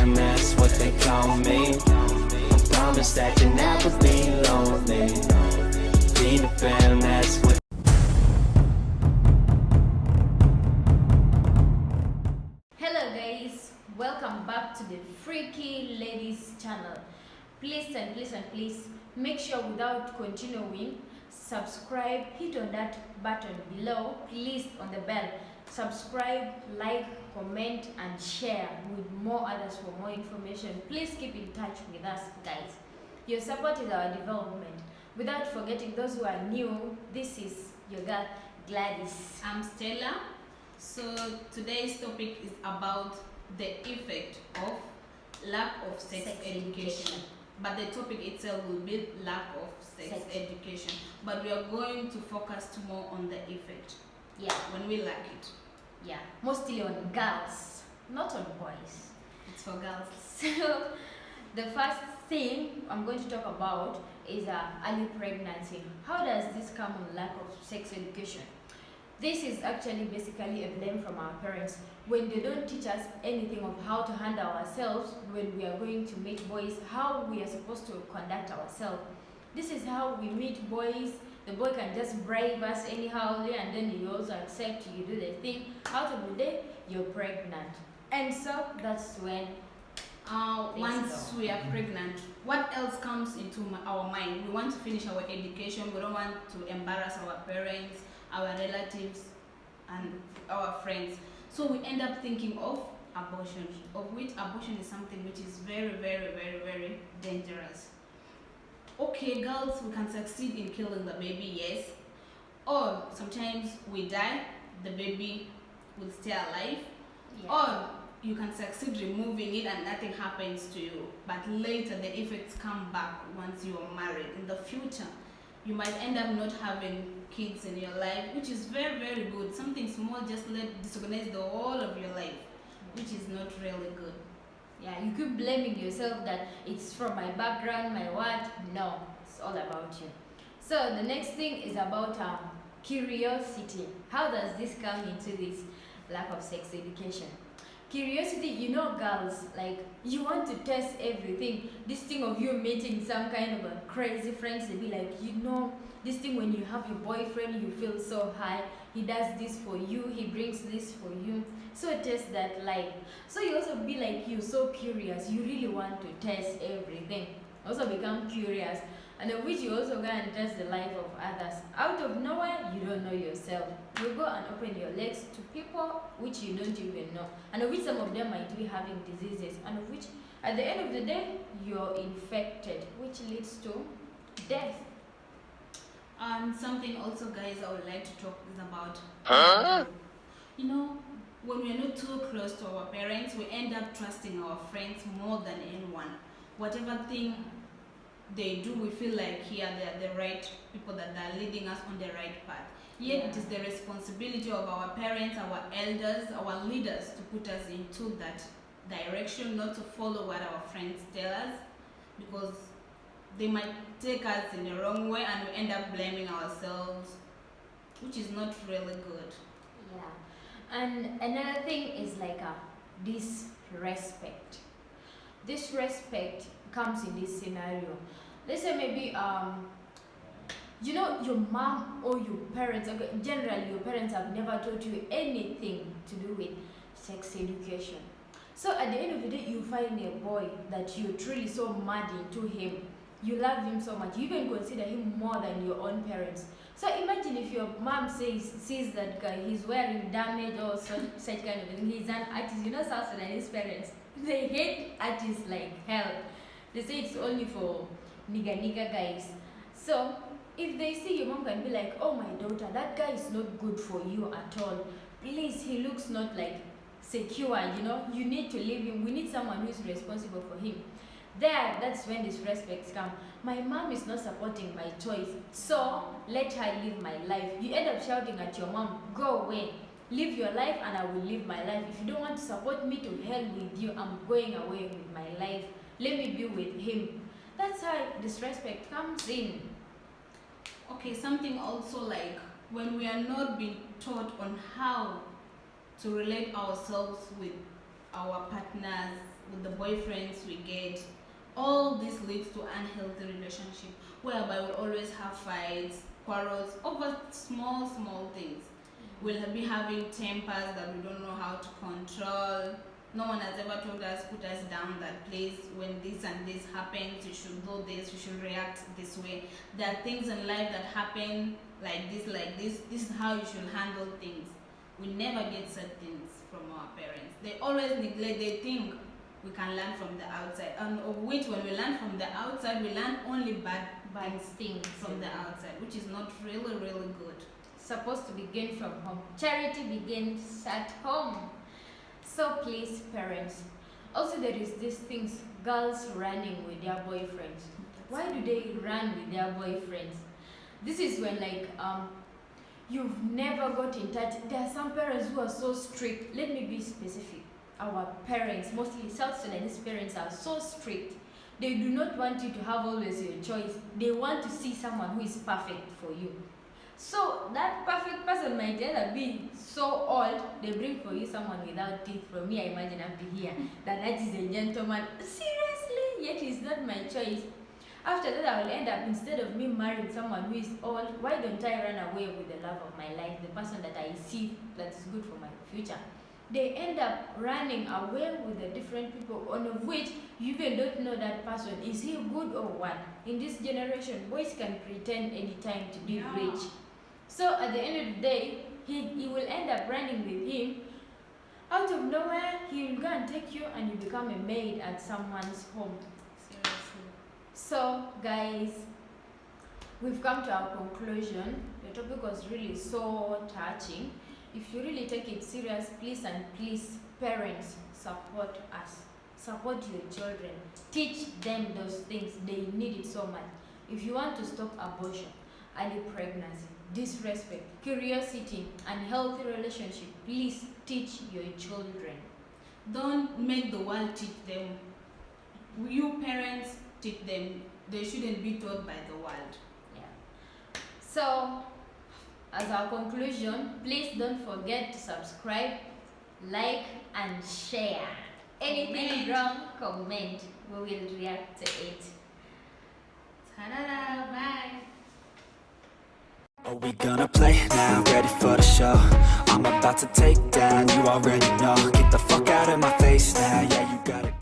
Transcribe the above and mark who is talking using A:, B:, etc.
A: fam, that's what they call me. I promise that you'll never be lonely. Be the fam, that's what.
B: Hello guys, welcome back to the Freaky Ladies channel. Please make sure without continuing, subscribe, hit on that button below, please on the bell. Subscribe, like, comment and share with more others for more information. Please keep in touch with us guys. Your support is our development. Without forgetting those who are new, this is your girl Gladys.
C: I'm Stella. So today's topic is about the effect of lack of sex education. But the topic itself will be lack of sex education. But we are going to focus more on the effect.
B: Yeah.
C: When we lack it.
B: Yeah. Mostly on girls, not on boys.
C: It's for girls.
B: So the first thing I'm going to talk about is early pregnancy. How does this come on lack of sex education? This is actually basically a blame from our parents when they don't teach us anything of how to handle ourselves when we are going to meet boys, how we are supposed to conduct ourselves. This is how we meet boys. The boy can just bribe us anyhow and then you also accept, you do the thing. Out of the day, you're pregnant. And so that's when
C: once we are pregnant, what else comes into our mind? We want to finish our education. We don't want to embarrass our parents, our relatives and our friends, so we end up thinking of abortion, of which abortion is something which is very dangerous. Okay, girls, we can succeed in killing the baby, yes, or sometimes we die, the baby will stay alive, or you can succeed removing it and nothing happens to you, but later the effects come back once you are married. In the future you might end up not having kids in your life, which is very good. Something small just disorganize the whole of your life, which is not really good.
B: Yeah, you keep blaming yourself that it's from my background, my what. No, it's all about you. So the next thing is about curiosity. How does this come into this lack of sex education? Curiosity, you know girls, like you want to test everything. This thing of you meeting some kind of a crazy friends, they be like, you know, this thing when you have your boyfriend, you feel so high. He does this for you, he brings this for you. So test that life. So you also be like you, so curious. You really want to test everything. Also become curious. And of which you also go and test the life of others. Out of nowhere, you don't know yourself. You go and open your legs to people which you don't even know. And of which some of them might be having diseases. And of which, at the end of the day, you're infected. Which leads to death.
C: And something also, guys, I would like to talk is about, you know, when we're not too close to our parents, we end up trusting our friends more than anyone. Whatever thing they do, we feel like here they're the right people, that they're leading us on the right path. Yet it is the responsibility of our parents, our elders, our leaders to put us into that direction, not to follow what our friends tell us, because they might take us in the wrong way and we end up blaming ourselves, which is not really good.
B: Yeah. And another thing is like disrespect. Disrespect comes in this scenario. Let's say maybe you know, your mom or your parents, okay, generally your parents have never taught you anything to do with sex education. So at the end of the day, you find a boy that you're truly so mad into him. You love him so much. You even consider him more than your own parents. So imagine if your mom sees that guy, he's wearing damage or such kind of thing. He's an artist. You know, South Sudanese parents, they hate artists like hell. They say it's only for nigga guys. So if they see your mom can be like, oh my daughter, that guy is not good for you at all. Please, he looks not like secure, you know, you need to leave him. We need someone who is responsible for him. That's when disrespect comes. My mom is not supporting my choice, so let her live my life. You end up shouting at your mom, go away, live your life and I will live my life. If you don't want to support me, to hell with you, I'm going away with my life. Let me be with him. That's how disrespect comes in.
C: Okay, something also like when we are not being taught on how to relate ourselves with our partners, with the boyfriends we get. All this leads to unhealthy relationship whereby we'll always have fights, quarrels over small things. We'll be having tempers that we don't know how to control. No one has ever told us, put us down that place when this and this happens, you should do this, you should react this way. There are things in life that happen like this is how you should handle things. We never get such things from our parents. They always neglect, they think we can learn from the outside, and of which when we learn from the outside, we learn only bad
B: things
C: from the outside, which is not really good.
B: Supposed to begin from home. Charity begins at home. So please, parents. Also, there is these things, girls running with their boyfriends. Why do they run with their boyfriends? This is when you've never got in touch. There are some parents who are so strict. Let me be specific. Our parents, mostly South Sudanese parents, are so strict. They do not want you to have always your choice. They want to see someone who is perfect for you. So that perfect person might end up being so old, they bring for you someone without teeth. From me, I imagine up to here, that is a gentleman. Seriously, yet it's not my choice. After that, I will end up, instead of me marrying someone who is old, why don't I run away with the love of my life, the person that I see that is good for my future? They end up running away with the different people, on of which you even don't know that person. Is he good or what? In this generation, boys can pretend anytime to be rich. So at the end of the day, he will end up running with him. Out of nowhere, he will go and take you and you become a maid at someone's home.
C: Seriously.
B: So guys, we've come to our conclusion. The topic was really so touching. If you really take it serious, please and please, parents, support us. Support your children. Teach them those things. They need it so much. If you want to stop abortion, early pregnancy, disrespect, curiosity, and healthy relationship, please teach your children.
C: Don't make the world teach them. You parents teach them. They shouldn't be taught by the world.
B: Yeah. So, as our conclusion, please don't forget to subscribe, like, and share. Anything wrong, comment. We will react to it. Ta-da-da, bye.
A: Are we gonna play now? Ready for the show? I'm about to take down, you already know. Get the fuck out of my face now, yeah, you gotta